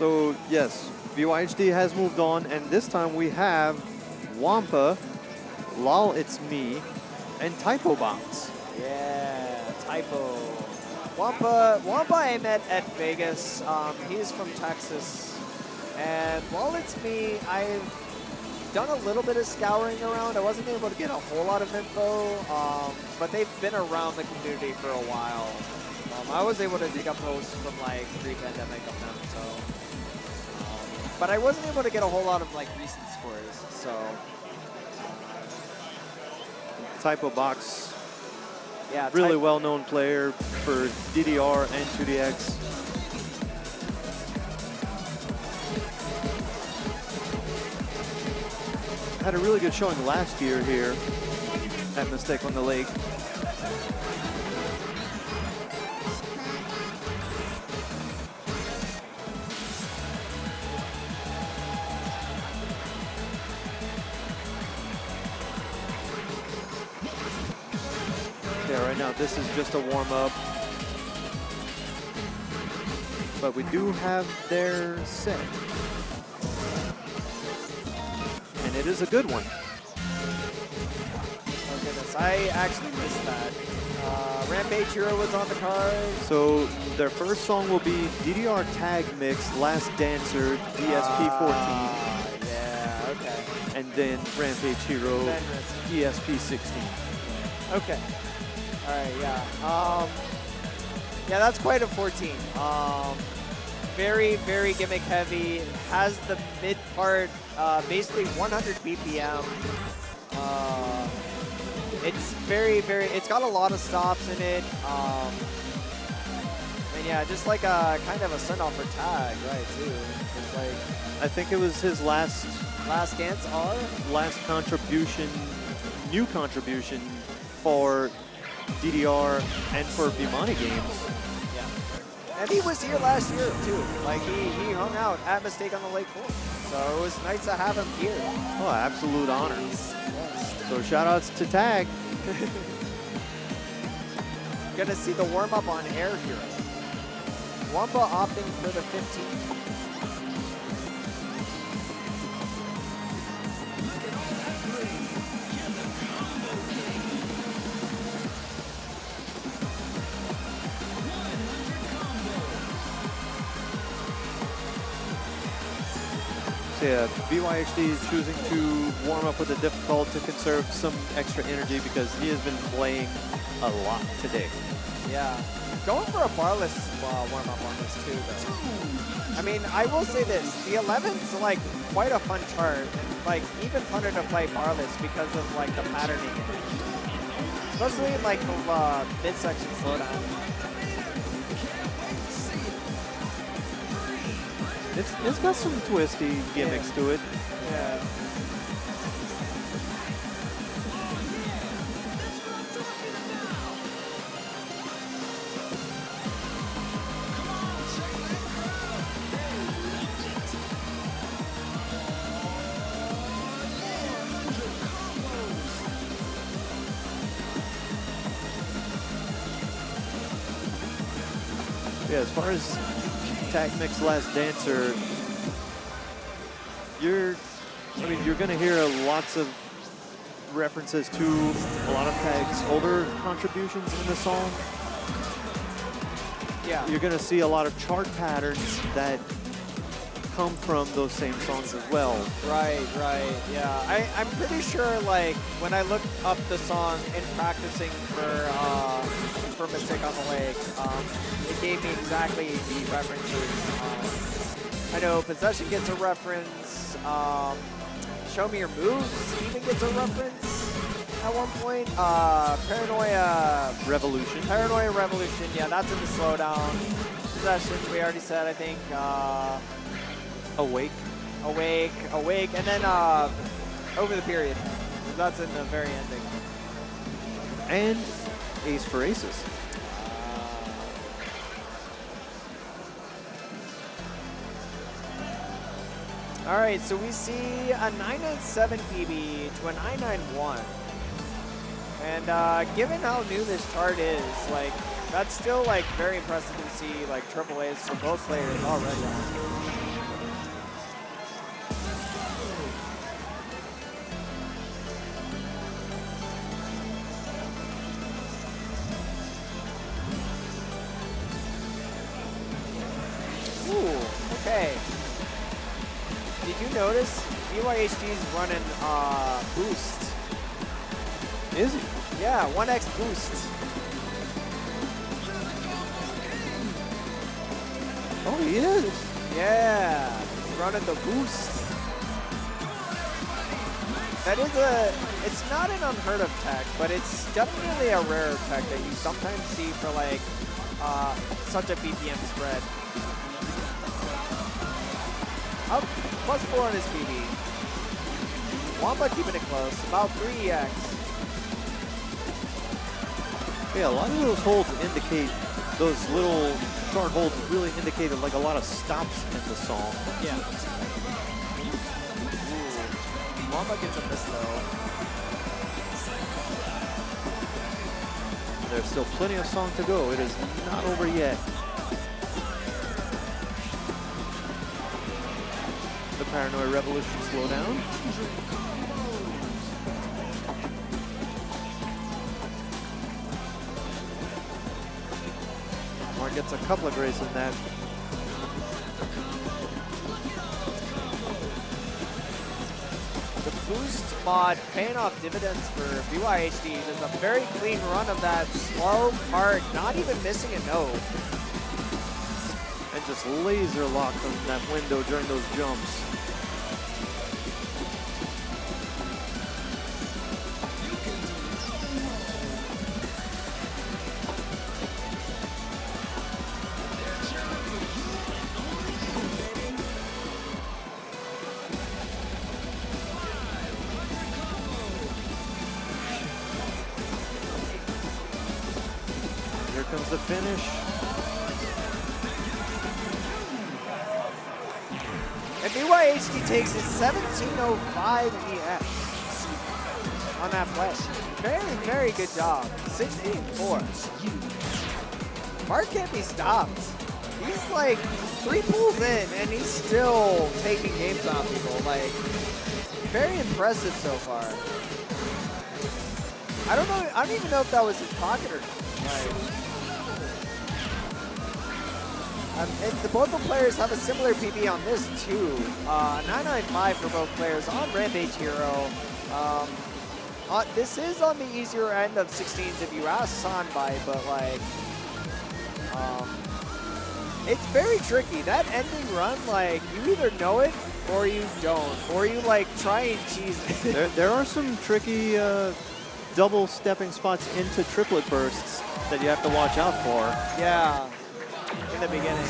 So yes, VYHD has moved on, and this time we have Wompa, Lolitsme, and typobox. Yeah, typo. Wompa I met at Vegas. He's from Texas. And Lolitsme, I've done a little bit of scouring around. I wasn't able to get a whole lot of info, but they've been around the community for a while. I was able to dig up posts from like pre-pandemic of them, so. But I wasn't able to get a whole lot of like recent scores, so. Typobox, yeah, really well-known player for DDR and 2DX. Had a really good showing last year here at Mistake on the Lake. Yeah, right now this is just a warm-up. But we do have their set. And it is a good one. Oh goodness, I actually missed that. Rampage Hero was on the card. So their first song will be DDR TAGMIX Last Dancer ESP 14. Yeah, okay. And then Rampage Hero ESP 16. Okay. Alright, yeah. Yeah, that's quite a 14. Very, very gimmick heavy. Has the mid part, basically 100 BPM. It's it's got a lot of stops in it. And yeah, just like a kind of a send-off for Tag, right, too. It's like, I think it was his last dance R? Last contribution, new contribution for DDR and for Bimani games. And he was here last year too. Like he hung out at Mistake on the Lake 4. So it was nice to have him here. Oh, absolute honor. Yes. So shout outs to Tag. Gonna see the warm up on Air Hero. Wompa opting for the 15. Yeah, VYHD is choosing to warm up with a difficult to conserve some extra energy because he has been playing a lot today. Yeah, going for a barless warm up on this too, though. I mean, I will say this: the 11's like quite a fun chart, and like even funner to play barless because of like the patterning, especially in like the midsection slowdown. It's got some twisty gimmicks to it. Yeah. Yeah, as far as TAGMIX Last Dancer, you're gonna hear lots of references to a lot of Tag's older contributions in the song. Yeah. You're gonna see a lot of chart patterns that come from those same songs as well. Right, yeah. I'm pretty sure like when I looked up the song in practicing for Mistake on the Lake, it gave me exactly the references. I know Possession gets a reference, Show Me Your Moves even gets a reference at one point. Paranoia Revolution, yeah, that's in the slowdown. Possession, we already said, I think. Awake, and then Over the Period. That's in the very ending. And Ace for Aces. All right, so we see a 997 PB to a 991. And given how new this chart is, like, that's still like very impressive to see like triple A's for both players already. Okay. Did you notice VYHD's running boost? Is he? Yeah, 1x boost. Oh, he is. Yeah, he's running the boost. That is it's not an unheard of tech, but it's definitely a rare tech that you sometimes see for like such a BPM spread. Up +4 on his BB. Wompa keeping it close, about 3x. Yeah, a lot of those holds indicate, those little short holds really indicated like a lot of stops in the song. Yeah. Wompa gets a miss though. There's still plenty of song to go. It is not over yet. The Paranoid Revolution slow down. Mark gets a couple of grays in that. The boost mod paying off dividends for VYHD. There's a very clean run of that slow part, not even missing a note. And just laser locked on that window during those jumps. Here comes the finish. And VYHD takes it 1705 EX on that play. Very, very good job. 16-4. Mark can't be stopped. He's like 3 pulls in and he's still taking games off people. Like, very impressive so far. I don't even know if that was his pocket or not. Like, and both the players have a similar PB on this too. 995 for both players on Rampage Hero. This is on the easier end of 16s if you ask Sanbai, but like, it's very tricky. That ending run, like, you either know it or you don't, or you like try and cheese it. There are some tricky double stepping spots into triplet bursts that you have to watch out for. Yeah, in the beginning.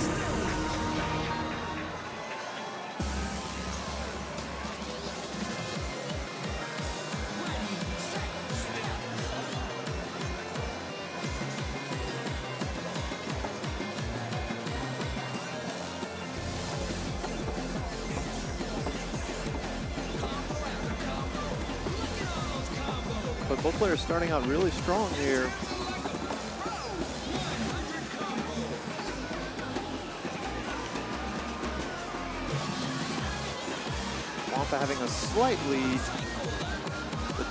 But both players starting out really strong here. Wompa having a slight lead, but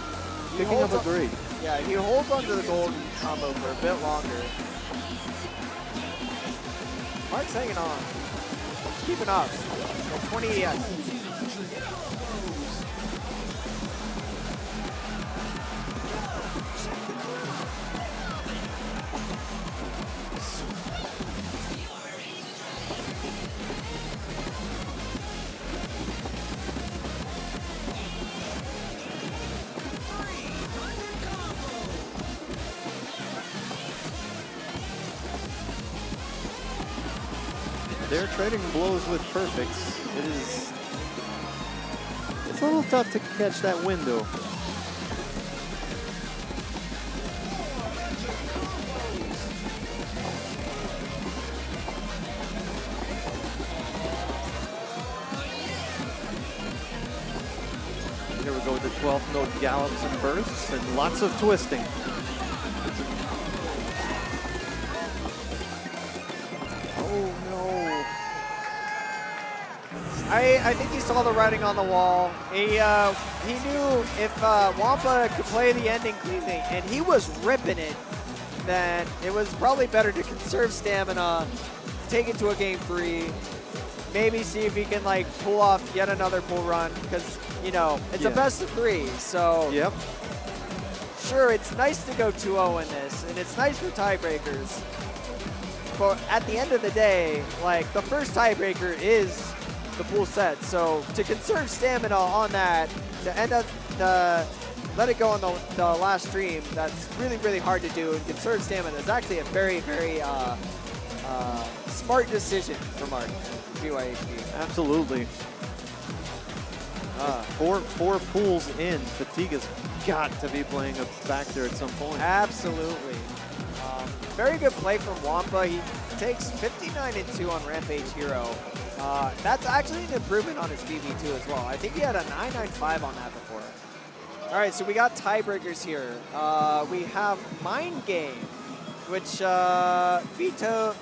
picking up a grade. Yeah, he holds onto the gold combo for a bit longer. Mark's hanging on. Keeping up. At 20 EX. They're trading blows with perfects. It's a little tough to catch that window. Here we go with the 12th note gallops and bursts and lots of twisting. I think he saw the writing on the wall. He knew if Wompa could play the ending cleanly, and he was ripping it, then it was probably better to conserve stamina take it to a game 3. Maybe see if he can like pull off yet another bull run because, you know, it's a best of 3. So yep. Sure, it's nice to go 2-0 in this, and it's nice for tiebreakers. But at the end of the day, like the first tiebreaker is the pool set. So to conserve stamina on that, to end up let it go on the last stream, that's really, really hard to do. And conserve stamina is actually a very, very smart decision for Mark, VYHD. Absolutely. Four pools in, fatigue has got to be playing a factor at some point. Absolutely. Very good play from Wompa. He takes 59-2 on Rampage Hero. That's actually an improvement on his BB2 as well. I think he had a 995 on that before. All right, so we got tiebreakers here. We have Mind Game, which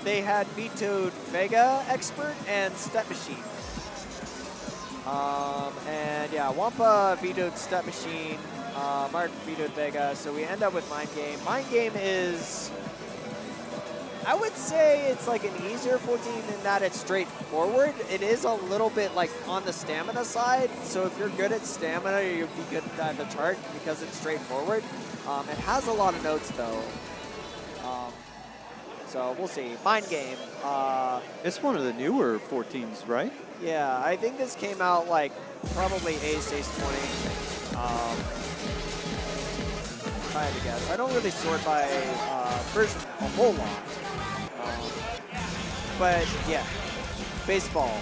they had vetoed VEGA Expert and Step Machine. And yeah, Wompa vetoed Step Machine, Mark vetoed VEGA, so we end up with Mind Game. Mind Game is, I would say it's like an easier 14 in that it's straightforward. It is a little bit like on the stamina side, so if you're good at stamina, you'll be good at the chart because it's straightforward. It has a lot of notes though. So we'll see. Mind Game. It's one of the newer 14s, right? Yeah, I think this came out like probably Ace 20. If I had to guess. I don't really sort by version a whole lot. But yeah, baseball.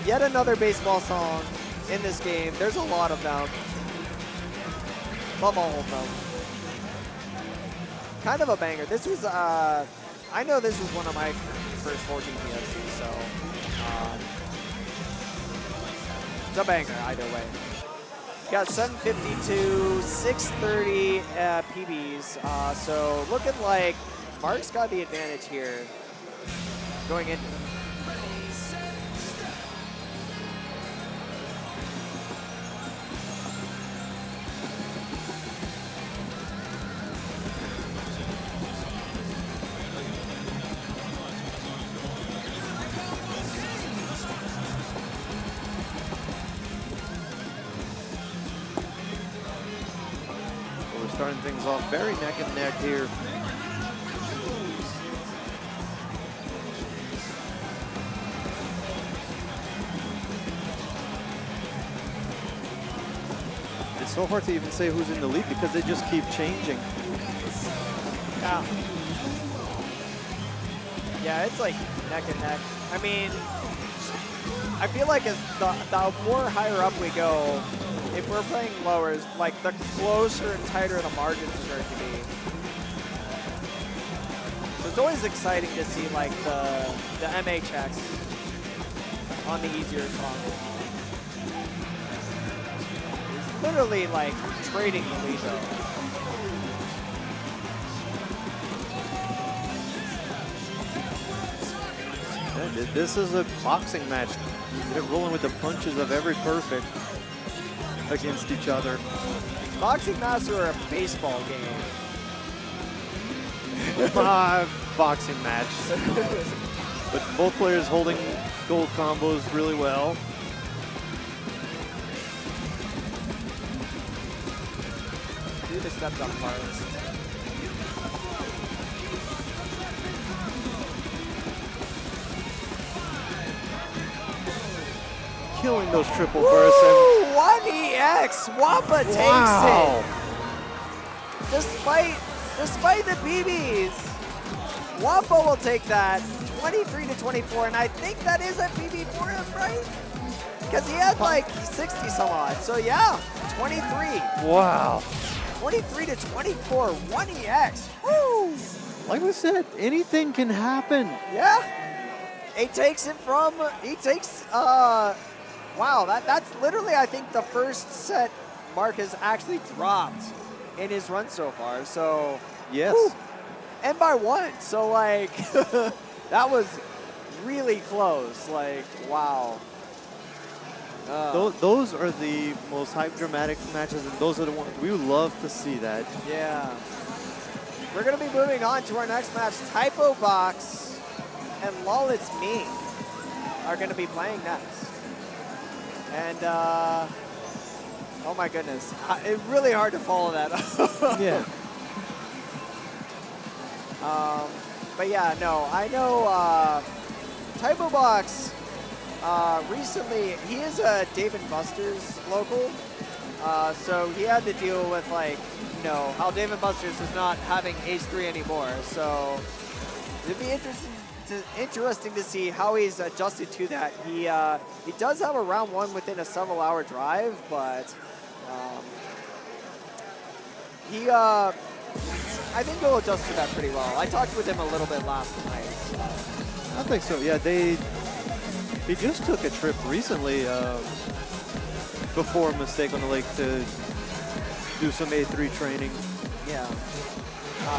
Yet another baseball song in this game. There's a lot of them. Love all of them. Kind of a banger. This was, I know this was one of my first 14 PFCs, so it's a banger either way. Got 752, 630 PBs, so looking like Mark's got the advantage here going in. Starting things off very neck and neck here. It's so hard to even say who's in the lead because they just keep changing. Yeah. Yeah, it's like neck and neck. I mean, I feel like as the more higher up we go, if we're playing lowers, like the closer and tighter the margins are going to be. So it's always exciting to see like the MA checks on the easier songs. It's literally like trading the lead though. Yeah, this is a boxing match. They're rolling with the punches of every perfect against each other. Boxing matches are a baseball game. Boxing match. But both players holding gold combos really well. Do the step down parts. Killing those triple bursts. Woo! 1EX! Wompa takes it! Despite the BBs, Wompa will take that 23-24, and I think that is a BB for him, right? Because he had like 60 some odd. So yeah, 23. Wow. 23-24, 1EX. Woo! Like we said, anything can happen. Yeah. He takes, wow, that's literally, I think, the first set Mark has actually dropped in his run so far. So, yes. Whew, and by 1. So, like, that was really close. Like, wow. Those are the most hype dramatic matches, and those are the ones we would love to see that. Yeah. We're going to be moving on to our next match, typobox and Lolitsme are going to be playing next. And, oh my goodness, it's really hard to follow that up. Yeah. But yeah, no, I know typobox recently, he is a Dave & Buster's local, so he had to deal with, like, you know, how Dave & Buster's is not having Ace 3 anymore. So it'd be interesting to see how he's adjusted to that. He does have a round 1 within a several-hour drive, but I think he'll adjust to that pretty well. I talked with him a little bit last night. So. I think so. Yeah, he just took a trip recently before Mistake on the Lake to do some A3 training. Yeah.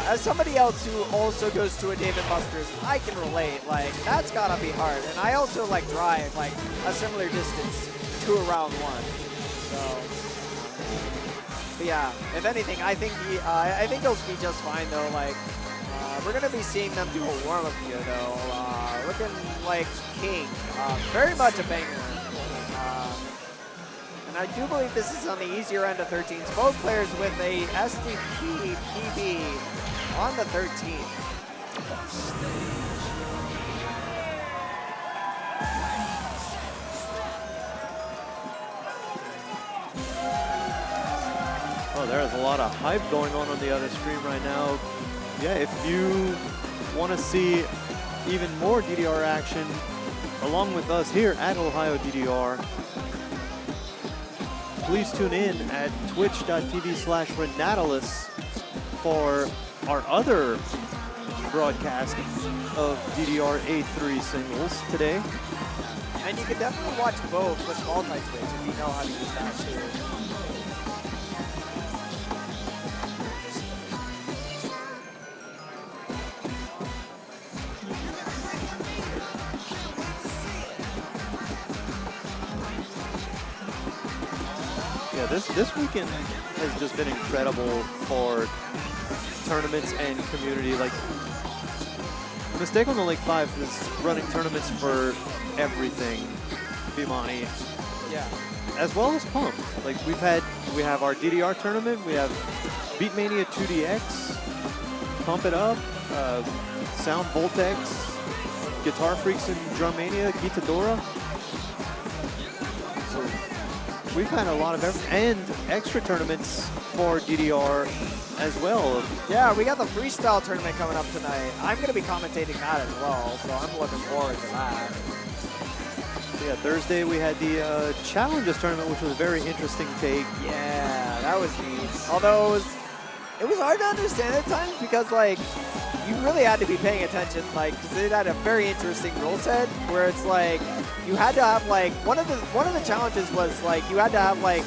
As somebody else who also goes to a Dave & Buster's, I can relate. Like, that's gotta be hard. And I also like drive like a similar distance to a round 1. So, but yeah. If anything, I think he'll be just fine though. Like, we're gonna be seeing them do a warm-up here though. Looking like king. Very much a banger. And I do believe this is on the easier end of 13s. Both players with a SDP PB on the 13. Oh, there's a lot of hype going on the other stream right now. Yeah, if you want to see even more DDR action along with us here at Ohio DDR, please tune in at twitch.tv/Renatalis for our other broadcast of DDR A3 singles today. And you can definitely watch both with multi-switch if you know how to use that too. Yeah, this weekend has just been incredible for tournaments and community. Like, Mistake on the Lake 5 is running tournaments for everything, Vimani. Yeah. As well as Pump. Like, we have our DDR tournament, we have Beatmania 2DX, Pump It Up, Sound Voltex, Guitar Freaks and Drummania, Gitadora. We've had a lot of and extra tournaments for DDR as well. Yeah, we got the freestyle tournament coming up tonight. I'm going to be commentating that as well, so I'm looking forward to that. Yeah, Thursday we had the Challenges tournament, which was a very interesting take. Yeah, that was neat. Although it was hard to understand at times because, like, you really had to be paying attention, like, because it had a very interesting rule set where it's like you had to have, like, one of the challenges was like you had to have like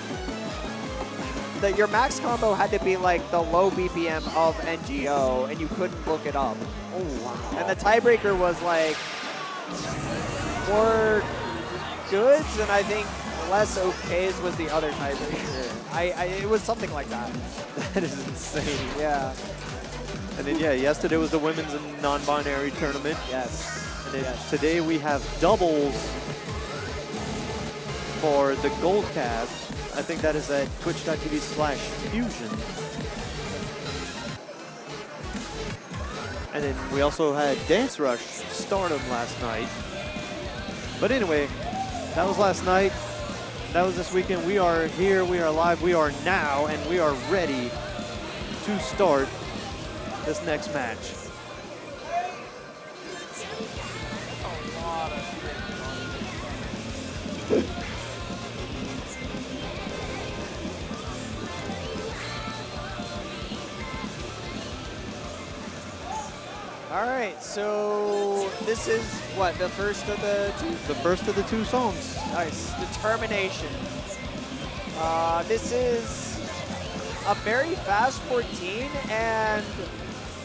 your max combo had to be like the low BPM of NGO, and you couldn't look it up. Oh wow! And the tiebreaker was like more goods, and I think less okays was the other tiebreaker. It was something like that. That is insane. Yeah. And then, yeah, yesterday was the women's and non-binary tournament. Yes. And then today we have doubles for the gold cab. I think that is at twitch.tv/Fusion. And then we also had Dance Rush Stardom last night. But anyway, that was last night. That was this weekend. We are here, we are live, we are now, and we are ready to start this next match. All right, so this is what, the first of the two? The first of the two songs. Nice. Determination. This is a very fast 14, and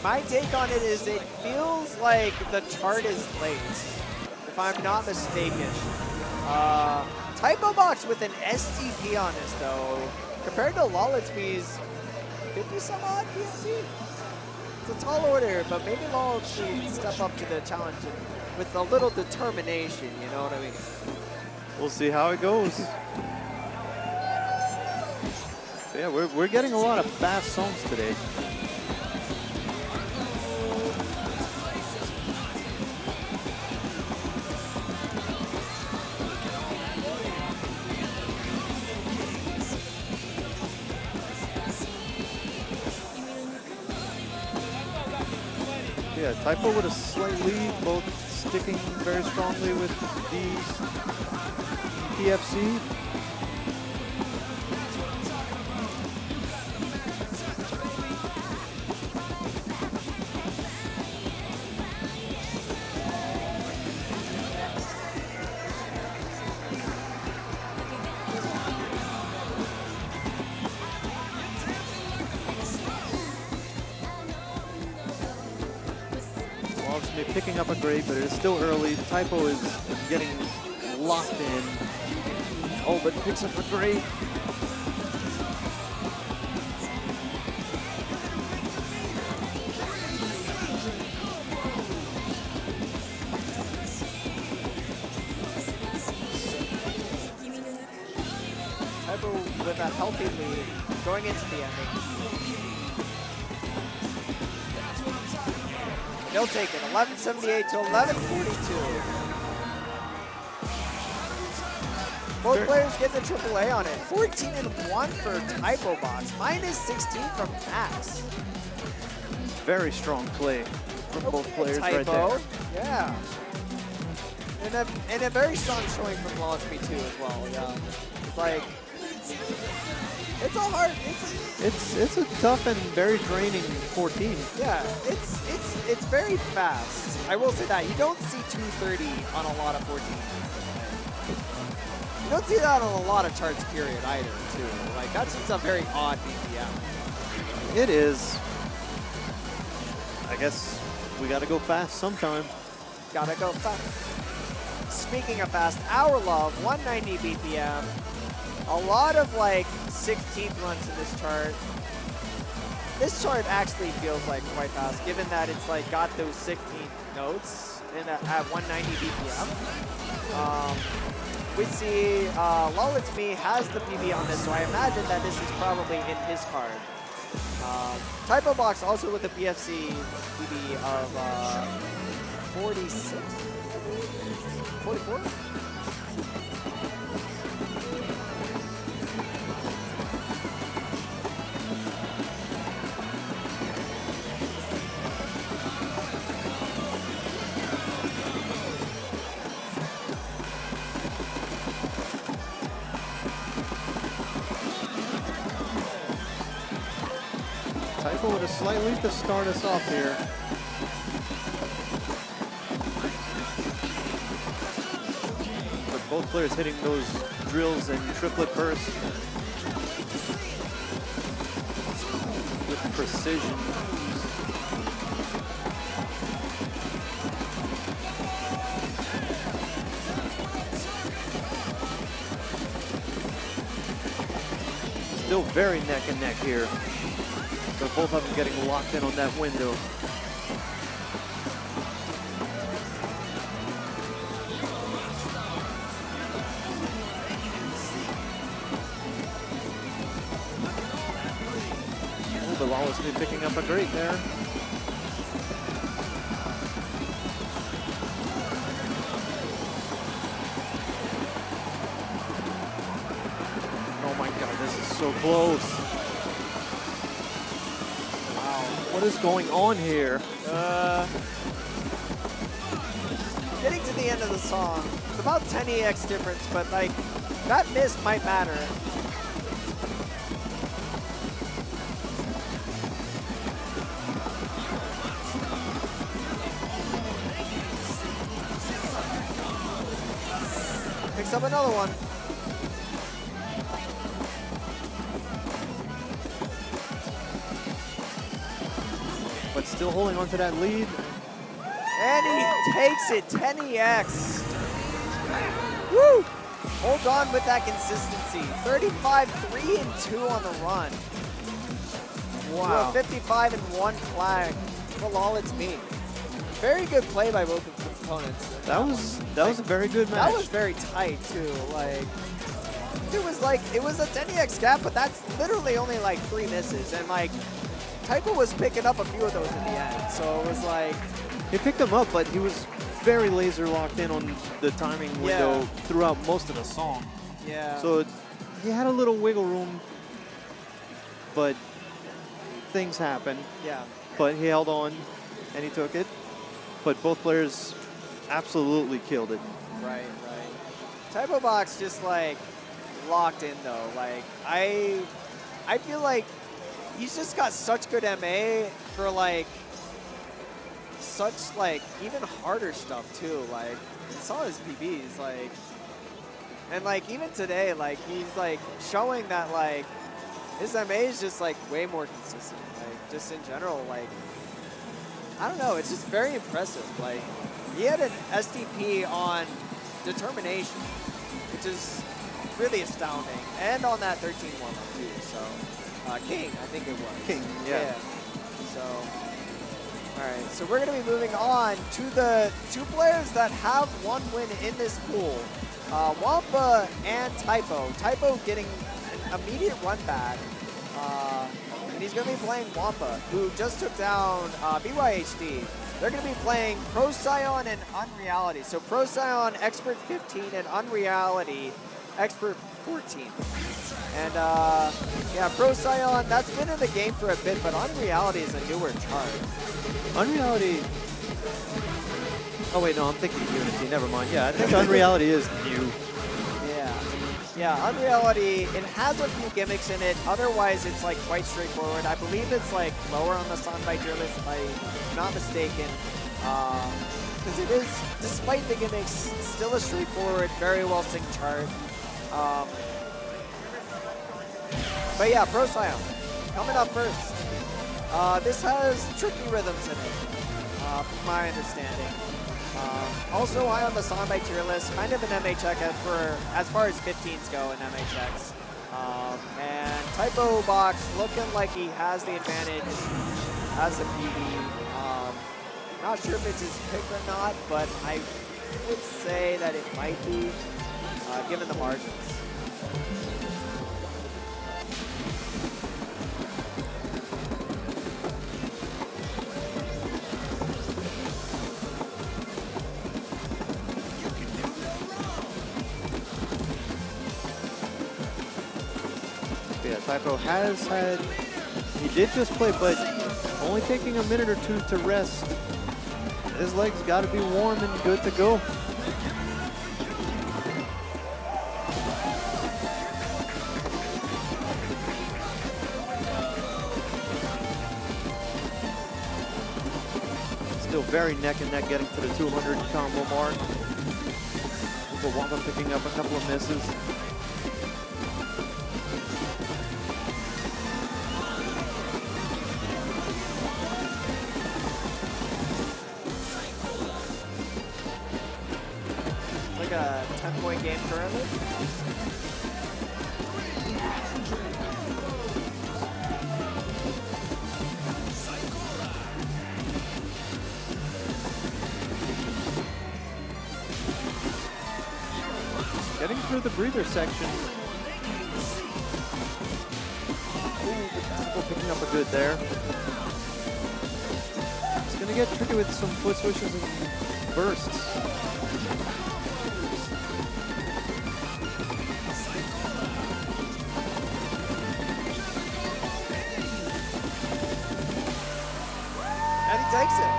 my take on it is it feels like the chart is late, if I'm not mistaken. typobox with an STP on this, though, compared to Lolitsme's 50-some odd PMC. It's a tall order, but maybe Lolitsme step up to the challenge and with a little determination, you know what I mean? We'll see how it goes. Yeah, we're getting a lot of fast songs today. Yeah, Typo with a slight lead, both sticking very strongly with these PFC. Picking up a great, but it is still early. The Typo is getting locked in. Oh, but picks up a great. Typo with a healthy lead going into the ending. They'll take it, 1178 to 1142. Both players get the AAA on it. 14-1 for typobox, -16 from Max. Very strong play from both players Typo, right there. Yeah. And a very strong showing from Lolitsme too as well, yeah. It's like, it's a hard, It's a tough and very draining 14. yeah, it's very fast. I will say that. You don't see 230 on a lot of 14. You don't see that on a lot of charts, period, either, too. Like, that's just a very odd BPM. It is. I guess we gotta go fast sometime. Gotta go fast. Speaking of fast, Our Love, 190 BPM. A lot of, like, 16th runs in this chart. This chart actually feels like quite fast, given that it's like got those 16 notes in at 190 BPM. We see Lolitsme has the PB on this, so I imagine that this is probably in his card. Typobox also with a BFC PB of 46? 44? Typo with a slight lead to start us off here. But both players hitting those drills and triplet bursts with precision. Still very neck and neck here. So both of them getting locked in on that window. Oh, but Lolitsme picking up a great there. Oh my God, this is so close. What is going on here? Getting to the end of the song, it's about 10 EX difference, but like, that miss might matter. Picks up another one. But still holding on to that lead. And he takes it, 10 EX. Woo! Hold on with that consistency. 35, 3 and 2 on the run. Wow. 55 and 1 flag for Lolitsme. Very good play by both opponents. That was a very good match. That was very tight too. Like, it was like, it was a 10EX gap, but that's literally only like 3 misses. And like, Typo was picking up a few of those in the end. So it was like, he picked them up, but he was very laser locked in on the timing window throughout most of the song. yeah. So he had a little wiggle room, but things happen. yeah. But he held on and he took it. But both players absolutely killed it. Right, right. typobox just like locked in though. Like I feel like he's just got such good MA for like such like even harder stuff too. Like I saw his PBs like, and like even today like he's like showing that like his MA is just like way more consistent. Like just in general like I don't know. It's just very impressive. Like he had an SDP on Determination, which is really astounding, and on that 13 warm-up too. So King, I think it was. King, yeah. So, all right. So we're going to be moving on to the 2 players that have 1 win in this pool. Wompa and Typo. Typo getting an immediate run back. And he's going to be playing Wompa, who just took down vyhd. They're going to be playing Procyon and Unreality. So Procyon Expert 15 and Unreality Expert 14. And yeah, Procyon, that's been in the game for a bit, but Unreality is a newer chart. Unreality. Oh wait, no, I'm thinking Unity. Never mind. Yeah, I think Unreality is new. Yeah, Unreality, it has a few gimmicks in it. Otherwise, it's like quite straightforward. I believe it's like lower on the soundbite tier list if I'm not mistaken. Because it is, despite the gimmicks, still a straightforward, very well synced chart. But yeah, Procyon, coming up first. This has tricky rhythms in it, from my understanding. Also high on the soundbite tier list, kind of an MA check as far as 15s go in MA checks. And typobox looking like he has the advantage as a PB. Not sure if it's his pick or not, but I would say that it might be, given the margins. Typo has had, he did just play, but only taking a minute or 2 to rest. His legs got to be warm and good to go. Still very neck and neck getting to the 200 combo mark. But Wompa picking up a couple of misses. A 10-point game currently. Getting through the breather section. Ooh, picking up a good there. It's gonna get tricky with some foot swishes and bursts. Takes it.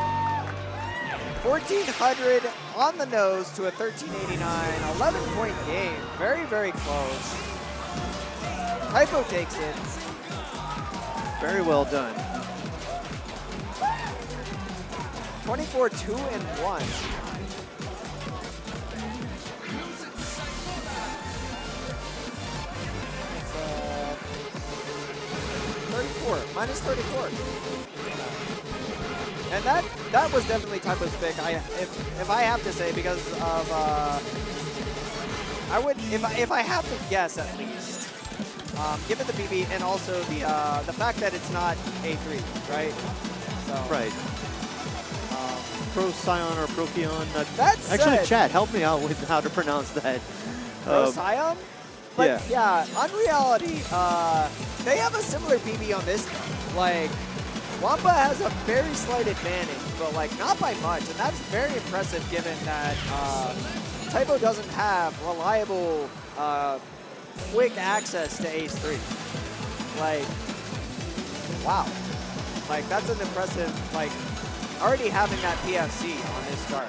1400 on the nose to a 1389. 11-point game. Very, very close. Typo takes it. Very well done. 24, 2, and 1. 34. Minus 34. And that was definitely Typo's pick. If I have to say, because of I would if I have to guess at least, given the PB and also the fact that it's not A3, right? So right. Procyon or Procyon. That's Actually, chat, help me out with how to pronounce that. Procyon? But yeah. Unreality, they have a similar PB on this though. Like, Wompa has a very slight advantage, but like not by much, and that's very impressive given that Typo doesn't have reliable, quick access to Ace 3. Like, wow. Like, that's an impressive, like, already having that PFC on his start.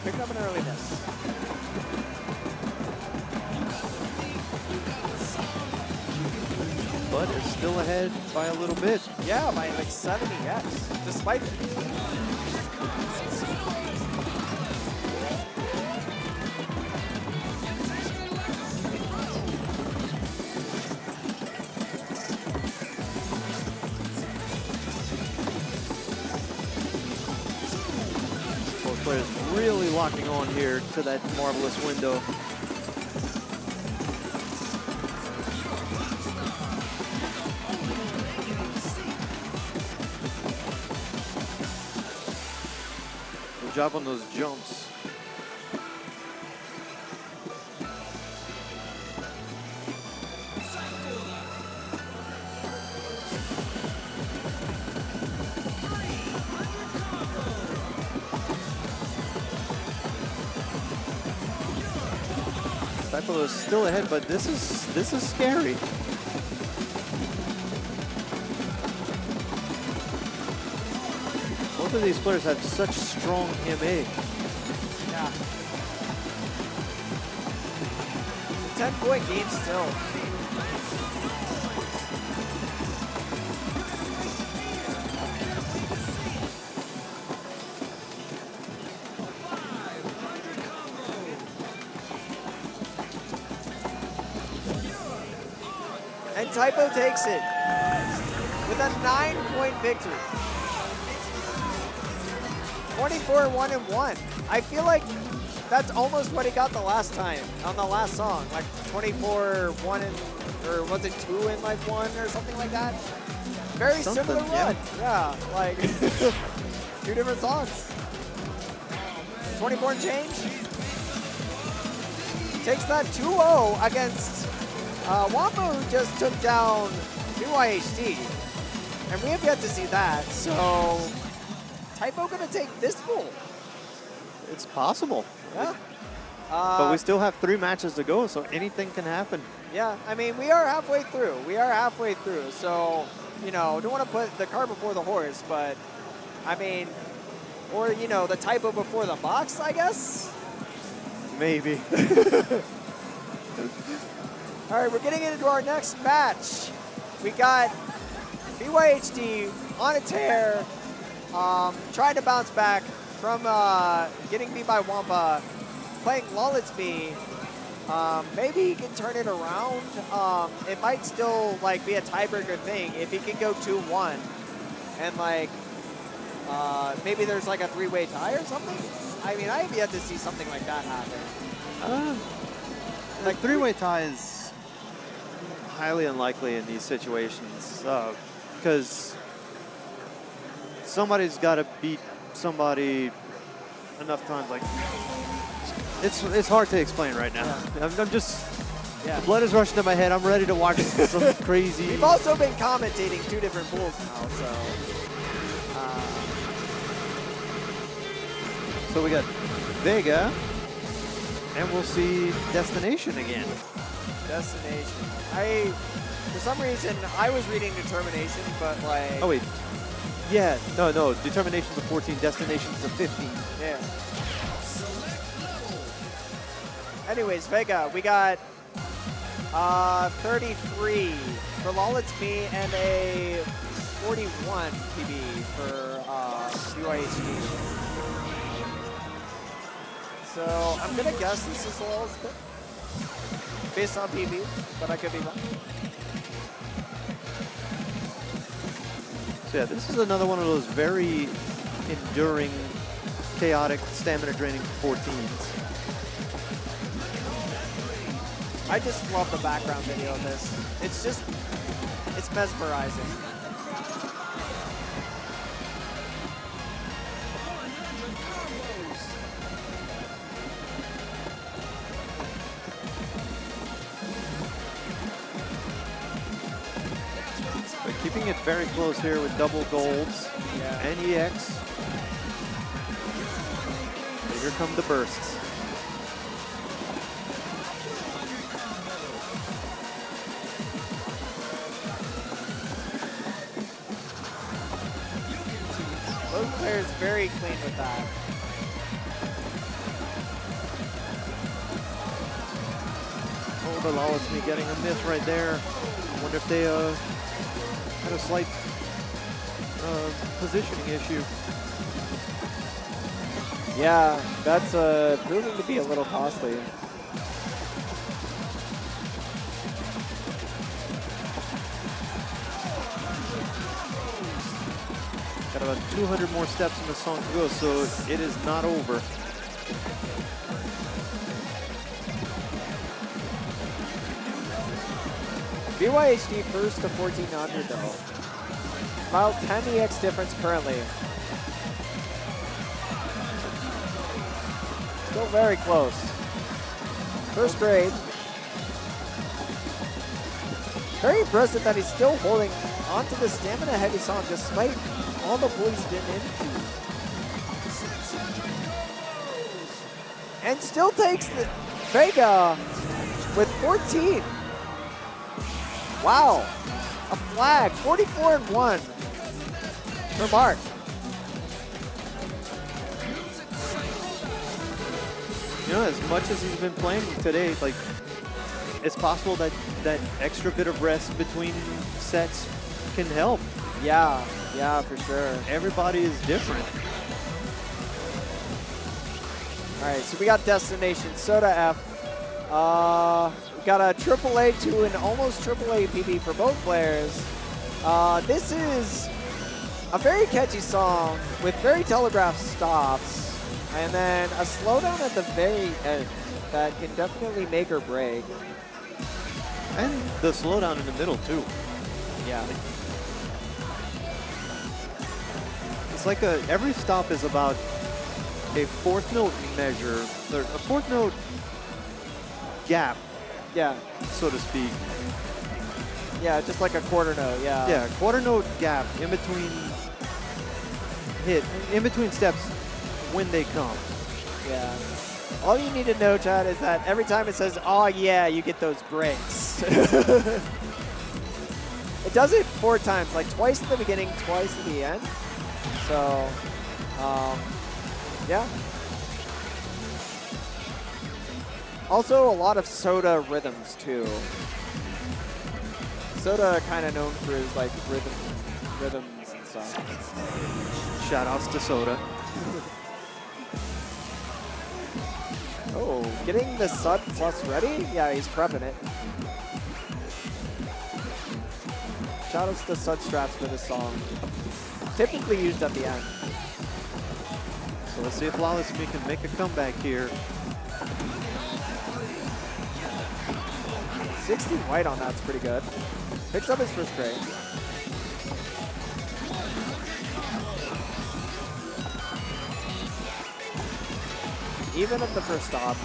Picked up an early miss. But is still ahead by a little bit. Yeah, by like 70, yes. Despite it. Both players really locking on here to that marvelous window. Good job on those jumps. Typo is still ahead, but this is scary. Both of these players have such strong MA. Yeah. 10-point game still. And Typo takes it with a 9-point victory. 24-1-1. I feel like that's almost what he got the last time on the last song, like 24-1 or was it 2 in like 1 or something like that? Very similar run. Yeah, like 2 different songs. 24 and change. Takes that 2-0 against Wompa, who just took down vyhd. And we have yet to see that, so Typo gonna take this pool. It's possible. Yeah. But we still have 3 matches to go, so anything can happen. Yeah, I mean, we are halfway through. We are halfway through, so, you know, don't want to put the cart before the horse, but, I mean, or, you know, the Typo before the box, I guess? Maybe. All right, we're getting into our next match. We got vyhd on a tear, trying to bounce back from getting beat by Wompa, playing Lolitsme. Maybe he can turn it around. It might still like be a tiebreaker thing if he can go 2-1, and like maybe there's like a 3-way tie or something. I mean, I have yet to see something like that happen. Like 3-way tie is highly unlikely in these situations because somebody's got to beat somebody enough times. Like it's hard to explain right now. Yeah. I'm just the blood is rushing to my head. I'm ready to watch some crazy. We've also been commentating 2 different pools now, so. So we got VEGA, and we'll see Destination again. Destination. For some reason, I was reading Determination, but like. Oh wait. Yeah, no. Determination's a 14, Destination's a 15. Yeah. Anyways, VEGA, we got 33 for Lolitsme and a 41 PB for vyhd. So I'm gonna guess this is Lolitsme based on PB, but I could be wrong. So yeah, this is another one of those very enduring, chaotic, stamina draining 14s. I just love the background video of this. It's just, it's mesmerizing. But keeping it very close here with double golds and EX. And here come the bursts. Both players very clean with that. Oh, the Lolitsme getting a miss right there. I wonder if they had a slight positioning issue. Yeah, that's proving to be a little costly. Got about 200 more steps in the song to go, so it is not over. VYHD first to 1400 though. About 10 EX difference currently. Still very close. First grade. Very impressive that he's still holding onto the stamina heavy song despite all the bullies he's been into. And still takes the VEGA with 14. Wow. A flag, 44-1 for Mark. You know, as much as he's been playing today, like, it's possible that that extra bit of rest between sets can help. Yeah, yeah, for sure. Everybody is different. All right, so we got Destination Soda F. We got a AAA to an almost AAA PB for both players. This is a very catchy song with very telegraphed stops, and then a slowdown at the very end that can definitely make or break. And the slowdown in the middle, too. Yeah. It's like every stop is about a fourth note measure, or a fourth note gap, Yeah. so to speak. Yeah, just like a quarter note, yeah. Yeah, quarter note gap in between steps when they come. Yeah. All you need to know, Chad, is that every time it says, oh yeah, you get those breaks. It does it 4 times, like twice at the beginning, twice at the end. So, yeah. Also, a lot of Soda rhythms, too. Soda kind of known for his, like, rhythms and stuff. Shout-outs to Soda. Oh, getting the Sud plus ready? Yeah, he's prepping it. Shoutouts to Sud straps for this song. Typically used at the end. So let's see if Lolitsme can make a comeback here. 60 white on that's pretty good. Picks up his first grade. Even at the first stop.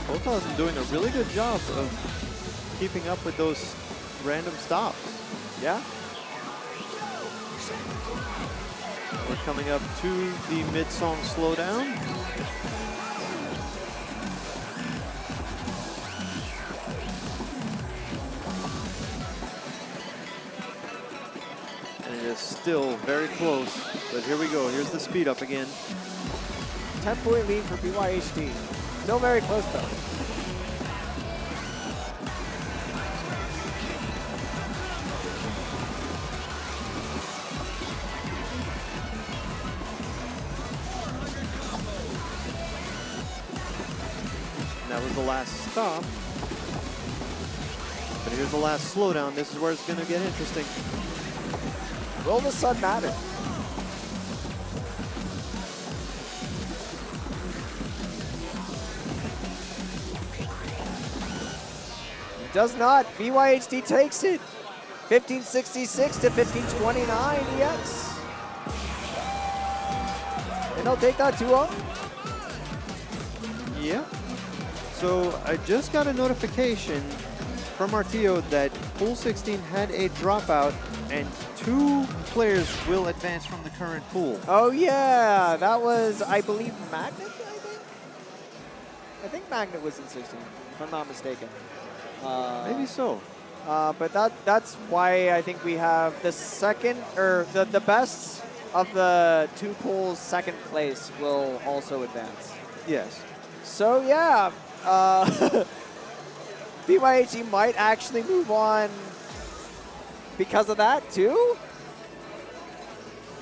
Both of them doing a really good job of keeping up with those random stops. Yeah. We're coming up to the mid-song slowdown. And it is still very close, but here we go. Here's the speed up again. 10-point lead for VYHD. Still very close though. was the last stop. But here's the last slowdown. This is where it's going to get interesting. Will the sun matter? It does not. VYHD takes it. 1566 to 1529 EX. And they'll take that 2-0. Yeah. So I just got a notification from RTO that Pool 16 had a dropout and 2 players will advance from the current pool. Oh yeah, that was, I believe, Magnet, I think Magnet was in 16, if I'm not mistaken. Maybe so. But that's why I think we have the second, or the best of the 2 pools, second place will also advance. Yes. So yeah, VYHD might actually move on because of that too.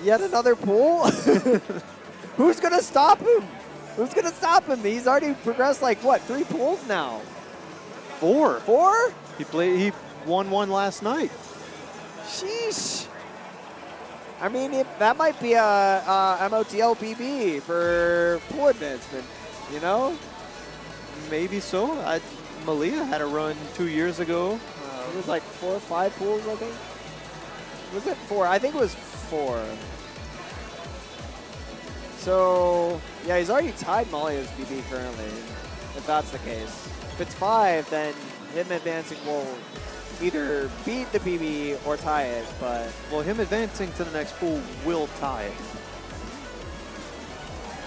Yet another pool. Who's gonna stop him? Who's gonna stop him? He's already progressed like what, 3 pools now? 4. 4? He won 1 last night. Sheesh. I mean, that might be a MOTL5 for pool advancement, you know? Maybe so. Malia had a run 2 years ago. It was like 4 or 5 pools, I think. Was it 4? I think it was 4. So, yeah, he's already tied Malia's BB currently, if that's the case. If it's 5, then him advancing will either beat the BB or tie it, but... Well, him advancing to the next pool will tie it.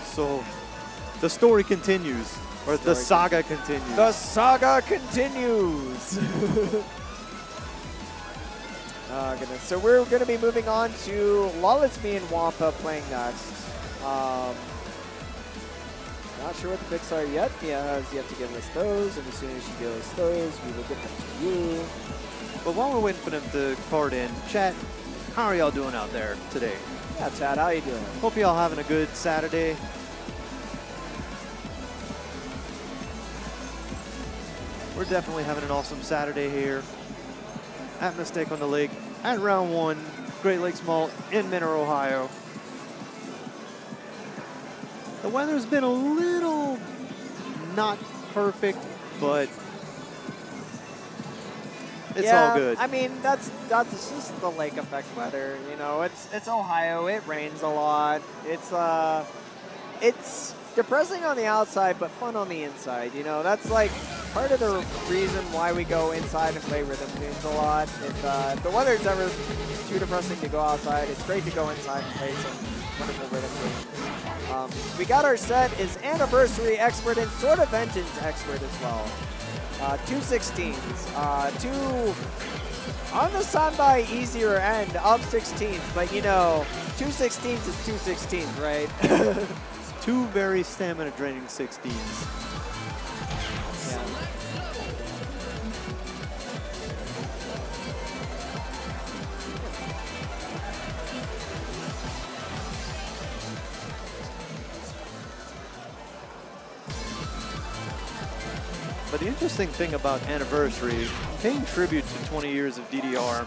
So, the story continues. Or the saga continues. The saga continues! Oh, goodness. So we're going to be moving on to Lolitsme and Wompa playing next. Not sure what the picks are yet. Mia has yet to give us those, and as soon as she gives us those, we will get them to you. But while we're waiting for them to card in, chat, how are y'all doing out there today? Yeah, Chad, how you doing? Hope y'all having a good Saturday. We're definitely having an awesome Saturday here at Mistake on the Lake at Round 1 Great Lakes Mall in Mineral, Ohio. The weather's been a little not perfect, but it's all good. I mean, that's just the lake effect weather. You know, it's Ohio. It rains a lot. It's depressing on the outside, but fun on the inside. You know, that's like part of the reason why we go inside and play rhythm games a lot. If the weather's ever too depressing to go outside, it's great to go inside and play some wonderful rhythm games. We got our set is Anniversary Expert and sort of Vengeance Expert as well. 2 16s, 2 on the standby easier end of 16s, but you know, 2 16s is 2 16s, right? 2 very stamina draining 16s. Yeah. But the interesting thing about Anniversary, paying tribute to 20 years of DDR,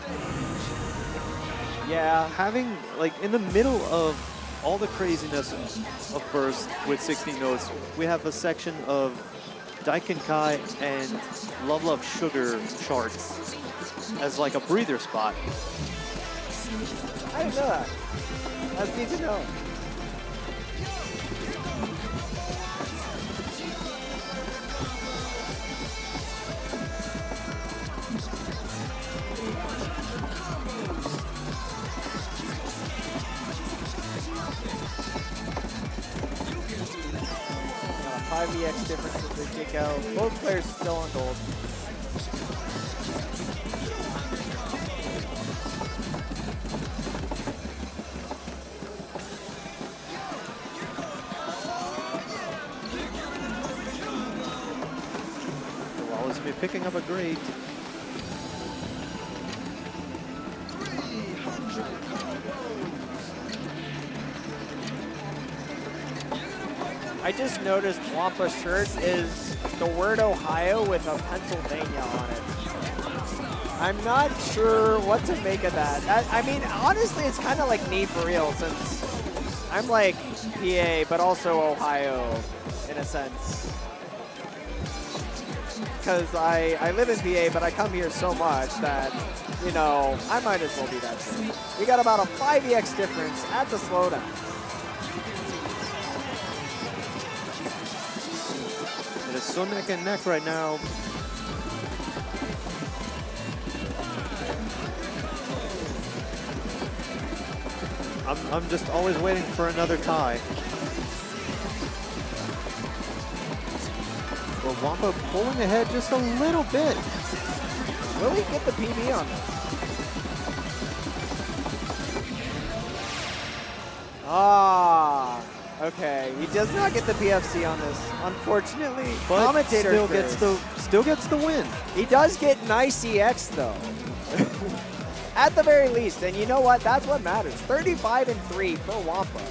Yeah. having, like, in the middle of all the craziness of Burst with 16 notes, we have a section of Daikin Kai and Love Love Sugar charts as like a breather spot. I didn't know that. That's neat to know. Yeah, 5EX difference with the kick out. Both players still on gold. Lolitsme picking up a great. I just noticed Wampa's shirt is the word Ohio with a Pennsylvania on it. I'm not sure what to make of that. I mean, honestly, it's kind of like me for real, since I'm like PA, but also Ohio in a sense. Because I live in PA, but I come here so much that, you know, I might as well be that too. We got about a 5EX difference at the slowdown. It is so neck and neck right now. I'm just always waiting for another tie. Well, Wompa pulling ahead just a little bit. Will he get the PB on this? Ah, okay. He does not get the PFC on this, unfortunately. But Commentator still gets the win. He does get nice EX though. At the very least, and you know what? That's what matters. 35-3 for Wompa.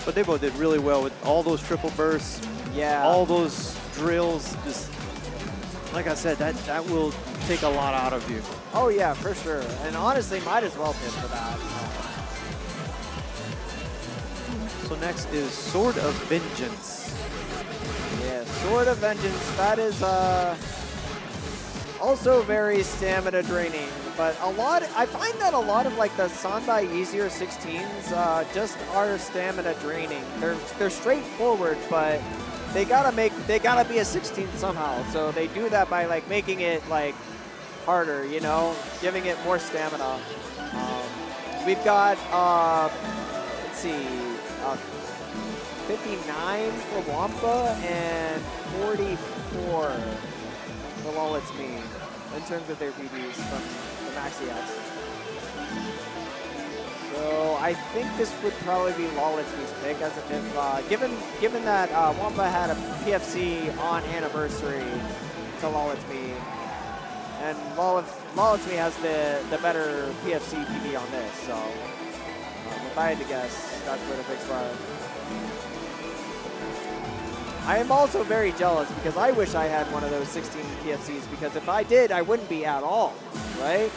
But they both did really well with all those triple bursts. Yeah. All those drills. Just like I said, that will take a lot out of you. Oh yeah, for sure. And honestly, might as well pin for that. So next is Sword of Vengeance. Yeah, Sword of Vengeance. That is also very stamina draining. But I find that a lot of like the Sandai easier 16s just are stamina draining. They're straightforward, but they gotta be a 16 somehow. So they do that by like making it like harder, you know, giving it more stamina. We've got let's see, 59 for Wompa and 44 for Lolitsme in terms of their BDs from the Maxi House. So I think this would probably be Lolitsme's pick, as if given that Wompa had a PFC on anniversary to Lolitsme, and Lolitsme has the better PFC PB on this. So if I had to guess, that's where the picks lie. I am also very jealous because I wish I had one of those 16 PFCs, because if I did, I wouldn't be at all, right?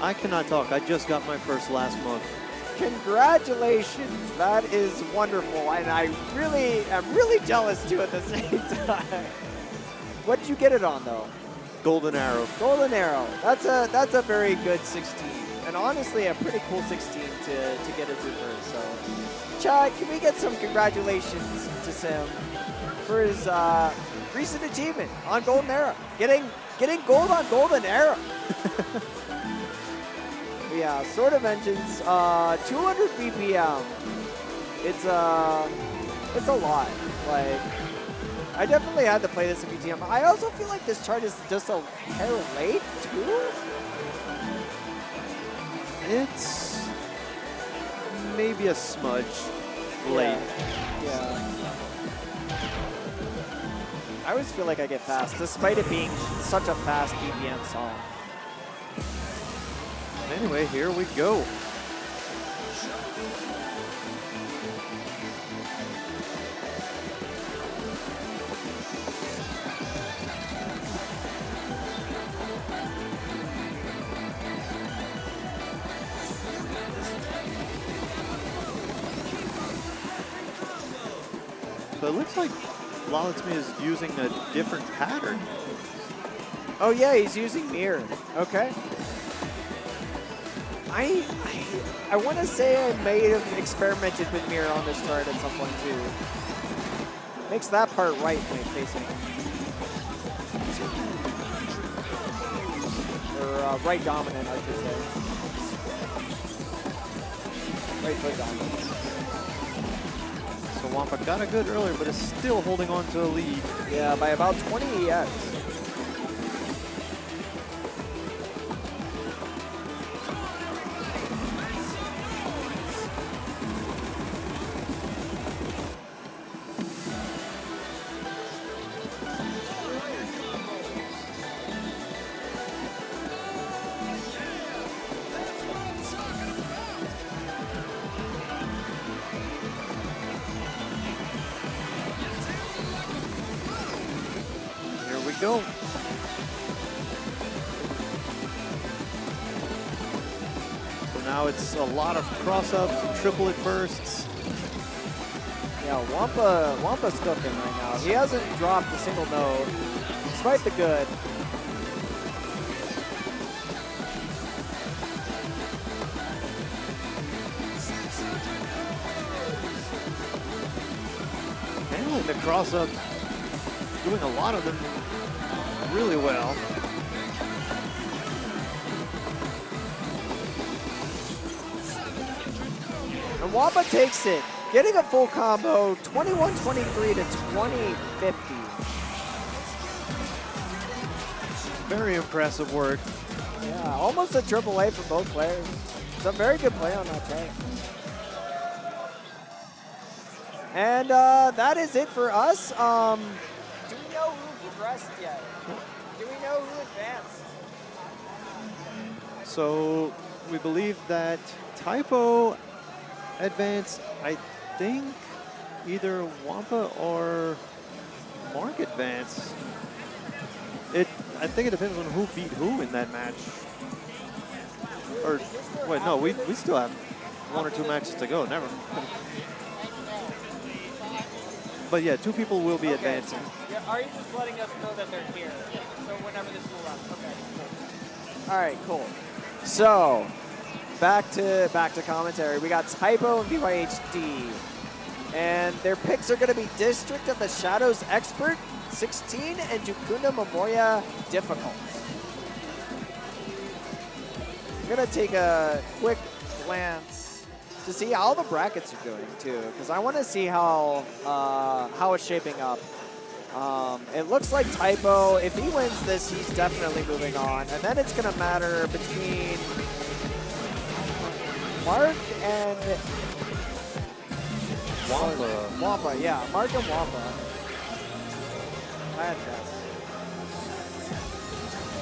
I cannot talk. I just got my first last month. Congratulations. That is wonderful. And I am really jealous too at the same time. What did you get it on though? Golden Arrow. Golden Arrow. That's a very good 16. And honestly, a pretty cool 16 to get it to first. So, Chad, can we get some congratulations to Sim for his recent achievement on Golden Arrow? Getting gold on Golden Arrow. Yeah, Sword of Vengeance, 200 BPM. It's a lot. Like, I definitely had to play this a few times. I also feel like this chart is just a hair late too. It's maybe a smudge late. Yeah. I always feel like I get fast, despite it being such a fast BPM song. Anyway, here we go. So it looks like Lolitsme is using a different pattern. Oh yeah, he's using mirror. Okay. I want to say I may have experimented with mirror on this chart at some point too. Makes that part right when it's facing. Or right dominant, I should say. Right foot dominant. So Wompa got a good earlier, but is still holding on to a lead. Yeah, by about 20 EX. go. So now it's a lot of cross-ups, triplet bursts. Yeah, Wampa's cooking right now. He hasn't dropped a single note, despite the good. Handling the cross-ups, doing a lot of them really well. And Wompa takes it, getting a full combo, 21-23 to 20-50. Very impressive work. Yeah, almost a triple A for both players. Some very good play on that tank. And that is it for us. Do we know who progressed yet? Do we know who advanced? So we believe that Typo advanced, I think either Wompa or Mark advanced. I think it depends on who beat who in that match. Or, wait, no, we still have 1 or 2 matches to go, never. But yeah, 2 people will be advancing. Yeah, are you just letting us know that they're here? So whenever this will run. Okay, cool. All right, cool. So back to commentary. We got Typo and vyhd, and their picks are going to be District of the Shadows Expert 16 and Jucunda Memoria Difficult. I'm going to take a quick glance to see how the brackets are doing too, because I want to see how it's shaping up. It looks like Typo, if he wins this, he's definitely moving on. And then it's going to matter between Mark and Wompa, yeah, Mark and Wompa.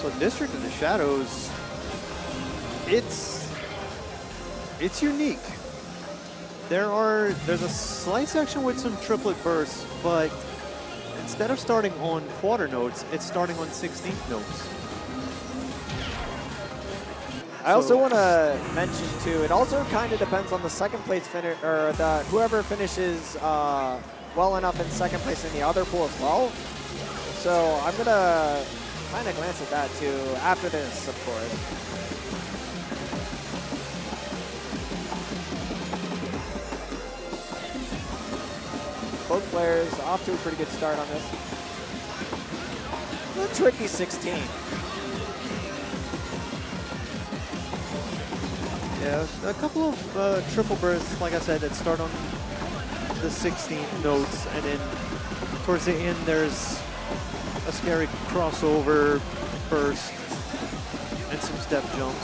So District of the Shadows, it's unique. There's a slight section with some triplet bursts, but instead of starting on quarter notes, it's starting on 16th notes. I also want to mention too, it also kind of depends on the second place finish, or whoever finishes well enough in second place in the other pool as well. So I'm gonna kind of glance at that too after this, of course. Both players off to a pretty good start on this. A tricky 16. Yeah, a couple of triple bursts, like I said, that start on the 16th notes, and then towards the end there's a scary crossover burst and some step jumps.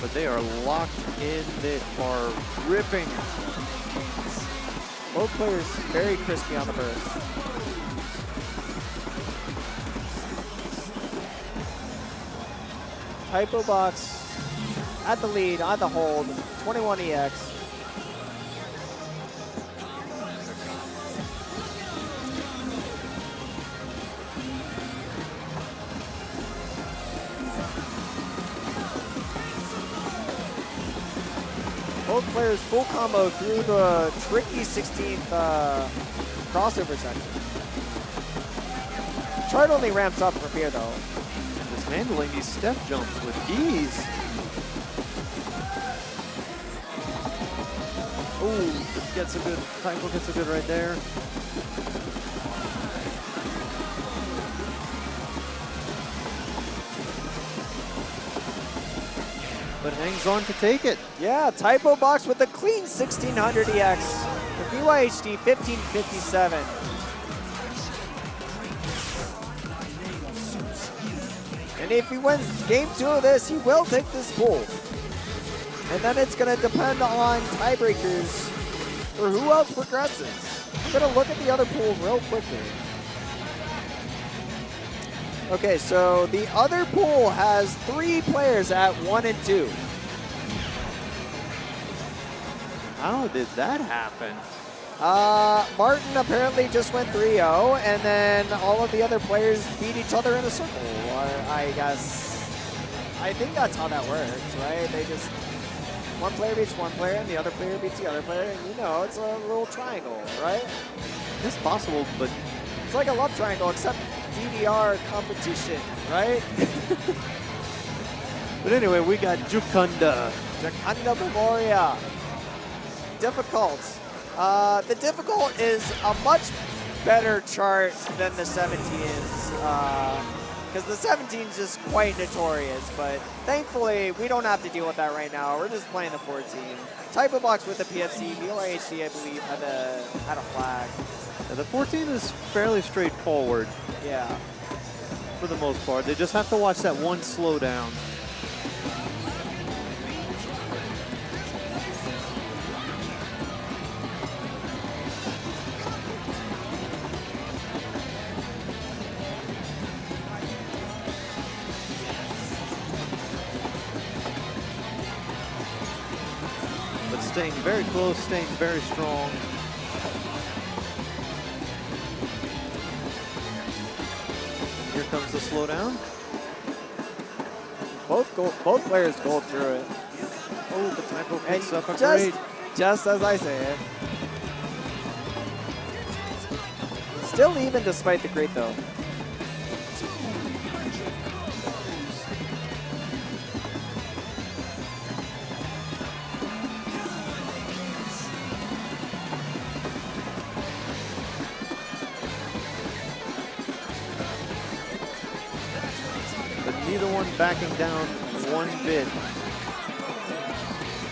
But they are locked in, they are ripping. Both players very crispy on the burst. typobox at the lead, on the hold, 21 EX. Both players full combo through the tricky 16th crossover section. Chart only ramps up from here though. Just handling these step jumps with ease. Ooh, gets a good, Typo gets a good right there. But hangs on to take it. Yeah, typobox with a clean 1600 EX. The vyhd 1557. And if he wins game 2 of this, he will take this pool. And then it's going to depend on tiebreakers for who else progresses. I'm going to look at the other pool real quickly. Okay, so the other pool has 3 players at 1 and 2. How did that happen? Martin apparently just went 3-0, and then all of the other players beat each other in a circle. Or I think that's how that works, right? They just, one player beats one player, and the other player beats the other player, and you know, it's a little triangle, right? It's possible, but It's like a love triangle, except DDR competition, right? but anyway, we got Jucunda. Jucunda Memoria. Difficult. The difficult is a much better chart than the 17s, because the 17 is just quite notorious, but thankfully we don't have to deal with that right now. We're just playing the 14. Typobox with the PFC, VYHD I believe had a flag. Yeah, the 14 is fairly straightforward Yeah. for the most part. They just have to watch that one slowdown. But staying very close, staying very strong. Here comes the slowdown. Both players go through it. Oh, the typo And picks up a great. just as I say it. Still even despite the great though. But neither one backing down one bit.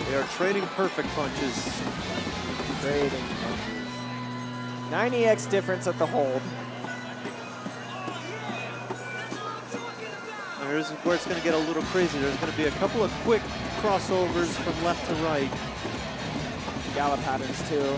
They are trading perfect punches. Trading. 90x difference at the hold. And here's where it's going to get a little crazy. There's going to be a couple of quick crossovers from left to right. Gallop patterns too.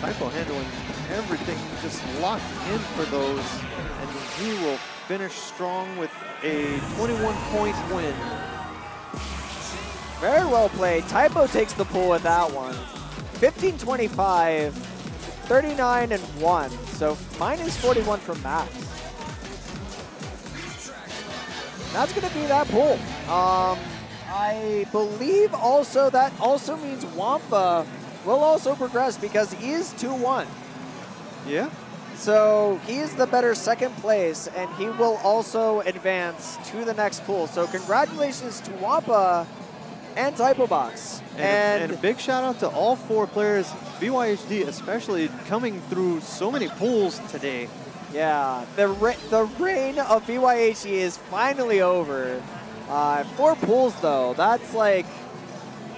Typo handling everything, just locked in for those. And he will finish strong with a 21-point win. Very well played. Typo takes the pull with that one. 15-25, 39-1. So minus 41 from Max. That's going to be that pull. I believe also that also means Wompa will also progress because he is 2-1. Yeah. So he is the better second place, and he will also advance to the next pool. So congratulations to Wompa and Typobox. And a big shout out to all 4 players, VYHD especially, coming through so many pools today. Yeah, the reign of VYHD is finally over. 4 pools though, that's like...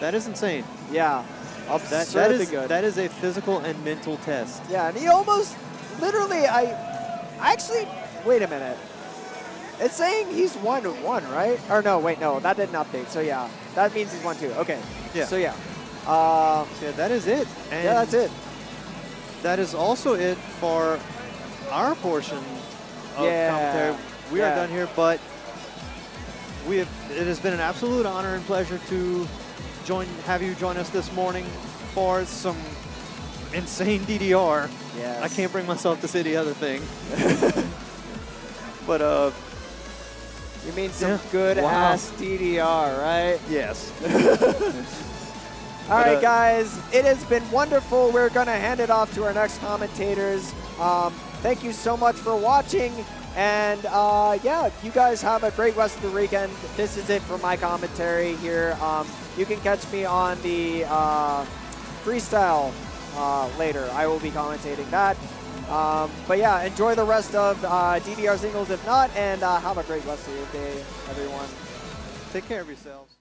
That is insane. Yeah, absurdly good. That is a physical and mental test. Yeah, and he almost, literally, actually, wait a minute. It's saying he's 1-1, right? Or no, wait, no, that didn't update. So yeah, that means he's 1-2. Okay. Yeah. So yeah. Yeah, that is it. And yeah, that's it. that is also it for our portion of commentary. We are done here, but it has been an absolute honor and pleasure to have you join us this morning for some insane DDR. Yes. I can't bring myself to say the other thing. But you mean some good ass DDR, right? yes. All right, guys, it has been wonderful. We're going to hand it off to our next commentators. Thank you so much for watching. And yeah, you guys have a great rest of the weekend. This is it for my commentary here. You can catch me on the freestyle later. I will be commentating that. But yeah, enjoy the rest of DDR singles if not, and have a great rest of your day, everyone. Take care of yourselves.